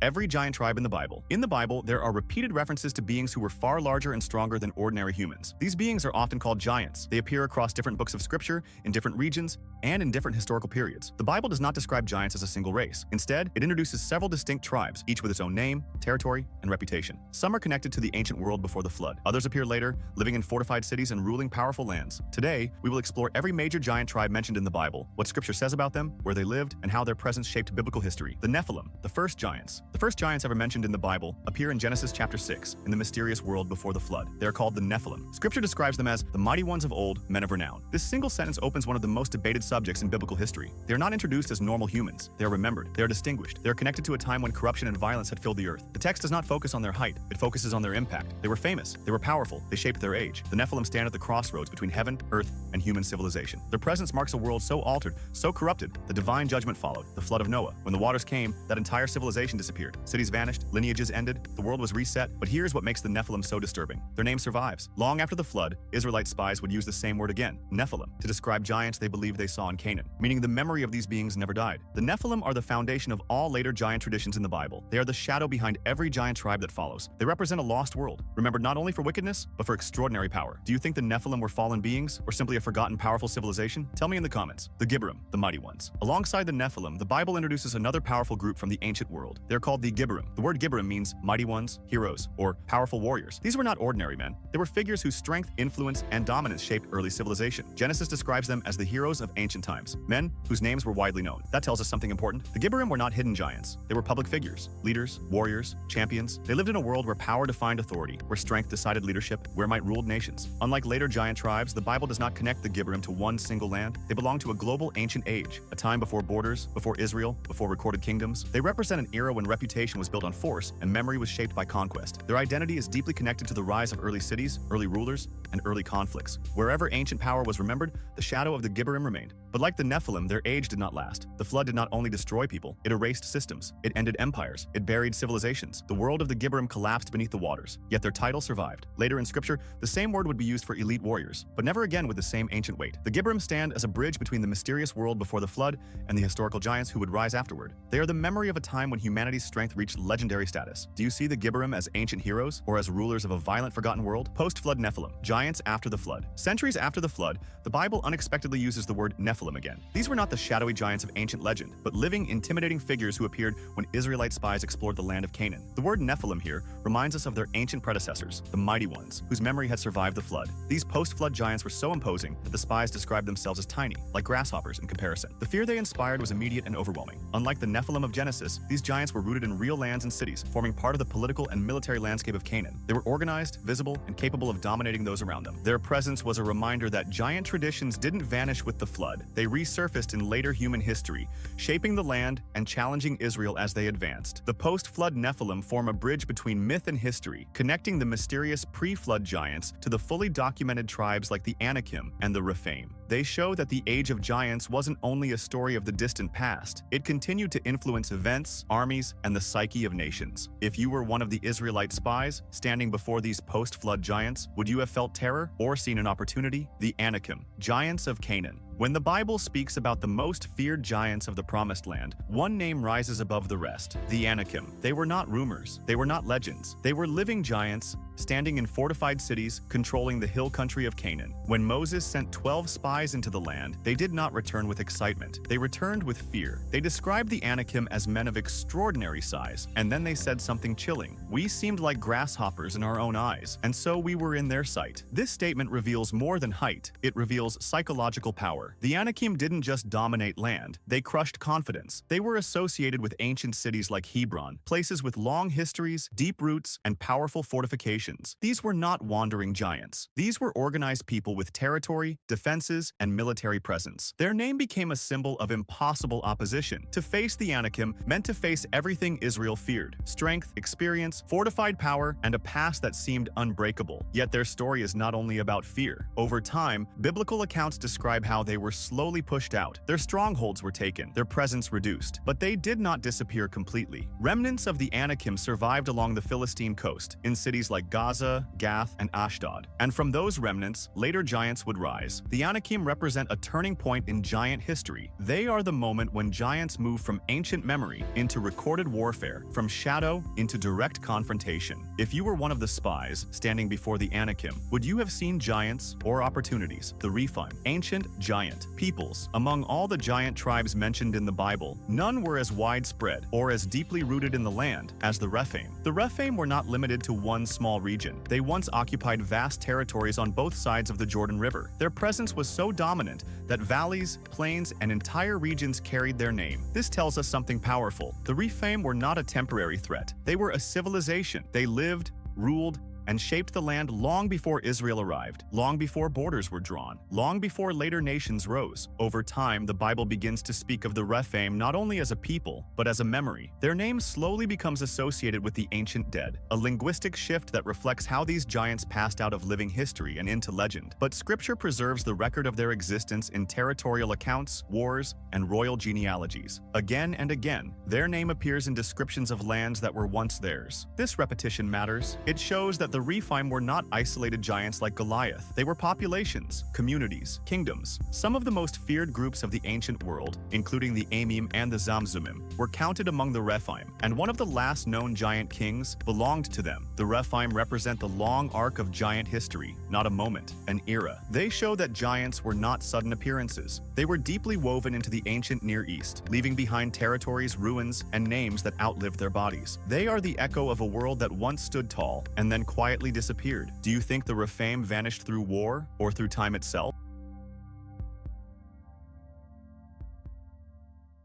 every giant tribe in the Bible. In the Bible, there are repeated references to beings who were far larger and stronger than ordinary humans. These beings are often called giants. They appear across different books of scripture, in different regions, and in different historical periods. The Bible does not describe giants as a single race. Instead, it introduces several distinct tribes, each with its own name, territory, and reputation. Some are connected to the ancient world before the flood. Others appear later, living in fortified cities and ruling powerful lands. Today, we will explore every major giant tribe mentioned in the Bible, what scripture says about them, where they lived, and how their presence shaped biblical history. The Nephilim, the first giants. The first giants ever mentioned in the Bible appear in Genesis chapter 6, in the mysterious world before the flood. They are called the Nephilim. Scripture describes them as the mighty ones of old, men of renown. This single sentence opens one of the most debated subjects in biblical history. They are not introduced as normal humans. They are remembered. They are distinguished. They are connected to a time when corruption and violence had filled the earth. The text does not focus on their height. It focuses on their impact. They were famous. They were powerful. They shaped their age. The Nephilim stand at the crossroads between heaven, earth, and human civilization. Their presence marks a world so altered, so corrupted, the divine judgment followed, the flood of Noah. When the waters came, that entire civilization disappeared. Cities vanished, lineages ended, the world was reset. But here's what makes the Nephilim so disturbing. Their name survives. Long after the flood, Israelite spies would use the same word again, Nephilim, to describe giants they believed they saw in Canaan, meaning the memory of these beings never died. The Nephilim are the foundation of all later giant traditions in the Bible. They are the shadow behind every giant tribe that follows. They represent a lost world, remembered not only for wickedness, but for extraordinary power. Do you think the Nephilim were fallen beings, or simply a forgotten powerful civilization? Tell me in the comments. The Gibberim, the mighty ones. Alongside the Nephilim, the Bible introduces another powerful group from the ancient world. They're called the Gibberim. The word Gibberim means mighty ones, heroes, or powerful warriors. These were not ordinary men. They were figures whose strength, influence, and dominance shaped early civilization. Genesis describes them as the heroes of ancient times, men whose names were widely known. That tells us something important. The Gibberim were not hidden giants. They were public figures, leaders, warriors, champions. They lived in a world where power defined authority, where strength decided leadership, where might ruled nations. Unlike later giant tribes, the Bible does not connect the Gibberim to one single land. They belong to a global ancient age, a time before borders, before Israel, before recorded kingdoms. They represent an era when reputation was built on force and memory was shaped by conquest. Their identity is deeply connected to the rise of early cities, early rulers, and early conflicts. Wherever ancient power was remembered, the shadow of the Gibberim remained. But like the Nephilim, their age did not last. The flood did not only destroy people, it erased systems, it ended empires, it buried civilizations. The world of the Gibberim collapsed beneath the waters, yet their title survived. Later in scripture, the same word would be used for elite warriors, but never again with the same ancient weight. The Gibberim stand as a bridge between the mysterious world before the flood and the historical giants who would rise afterward. They are the memory of a time when humanity's strength reached legendary status. Do you see the Gibberim as ancient heroes, or as rulers of a violent, forgotten world? Post-flood Nephilim, giants after the flood. Centuries after the flood, the Bible unexpectedly uses the word Nephilim again. These were not the shadowy giants of ancient legend, but living, intimidating figures who appeared when Israelite spies explored the land of Canaan. The word Nephilim here reminds us of their ancient predecessors, the mighty ones, whose memory had survived the flood. These post-flood giants were so imposing that the spies described themselves as tiny, like grasshoppers in comparison. The fear they inspired was immediate and overwhelming. Unlike the Nephilim of Genesis, these giants were rooted in real lands and cities, forming part of the political and military landscape of Canaan. They were organized, visible, and capable of dominating those around them. Their presence was a reminder that giant traditions didn't vanish with the flood. They resurfaced in later human history, shaping the land and challenging Israel as they advanced. The post-flood Nephilim form a bridge between myth and history, connecting the mysterious pre-flood giants to the fully documented tribes like the Anakim and the Rephaim. They show that the Age of Giants wasn't only a story of the distant past, it continued to influence events, armies, and the psyche of nations. If you were one of the Israelite spies standing before these post-flood giants, would you have felt terror or seen an opportunity? The Anakim, giants of Canaan. When the Bible speaks about the most feared giants of the Promised Land, one name rises above the rest: the Anakim. They were not rumors, they were not legends. They were living giants, standing in fortified cities, controlling the hill country of Canaan. When Moses sent 12 spies into the land, they did not return with excitement. They returned with fear. They described the Anakim as men of extraordinary size, and then they said something chilling. We seemed like grasshoppers in our own eyes, and so we were in their sight. This statement reveals more than height. It reveals psychological power. The Anakim didn't just dominate land, they crushed confidence. They were associated with ancient cities like Hebron, places with long histories, deep roots, and powerful fortifications. These were not wandering giants. These were organized people with territory, defenses, and military presence. Their name became a symbol of impossible opposition. To face the Anakim meant to face everything Israel feared: strength, experience, fortified power, and a past that seemed unbreakable. Yet their story is not only about fear. Over time, biblical accounts describe how they were slowly pushed out. Their strongholds were taken, their presence reduced, but they did not disappear completely. Remnants of the Anakim survived along the Philistine coast, in cities like Gaza, Gath, and Ashdod. And from those remnants, later giants would rise. The Anakim represent a turning point in giant history. They are the moment when giants move from ancient memory into recorded warfare, from shadow into direct confrontation. If you were one of the spies standing before the Anakim, would you have seen giants or opportunities? The Rephaim, ancient giant peoples. Among all the giant tribes mentioned in the Bible, none were as widespread or as deeply rooted in the land as the Rephaim. The Rephaim were not limited to one small region. They once occupied vast territories on both sides of the Jordan River. Their presence was so dominant that valleys, plains, and entire regions carried their name. This tells us something powerful. The Rephaim were not a temporary threat. They were a civilization. They lived, ruled, and shaped the land long before Israel arrived, long before borders were drawn, long before later nations rose. Over time, the Bible begins to speak of the Rephaim not only as a people, but as a memory. Their name slowly becomes associated with the ancient dead, a linguistic shift that reflects how these giants passed out of living history and into legend. But Scripture preserves the record of their existence in territorial accounts, wars, and royal genealogies. Again and again, their name appears in descriptions of lands that were once theirs. This repetition matters. It shows that the Rephaim were not isolated giants like Goliath. They were populations, communities, kingdoms. Some of the most feared groups of the ancient world, including the Amim and the Zamzummim, were counted among the Rephaim, and one of the last known giant kings belonged to them. The Rephaim represent the long arc of giant history, not a moment, an era. They show that giants were not sudden appearances. They were deeply woven into the ancient Near East, leaving behind territories, ruins, and names that outlived their bodies. They are the echo of a world that once stood tall and then quietly disappeared. Do you think the Rephaim vanished through war or through time itself?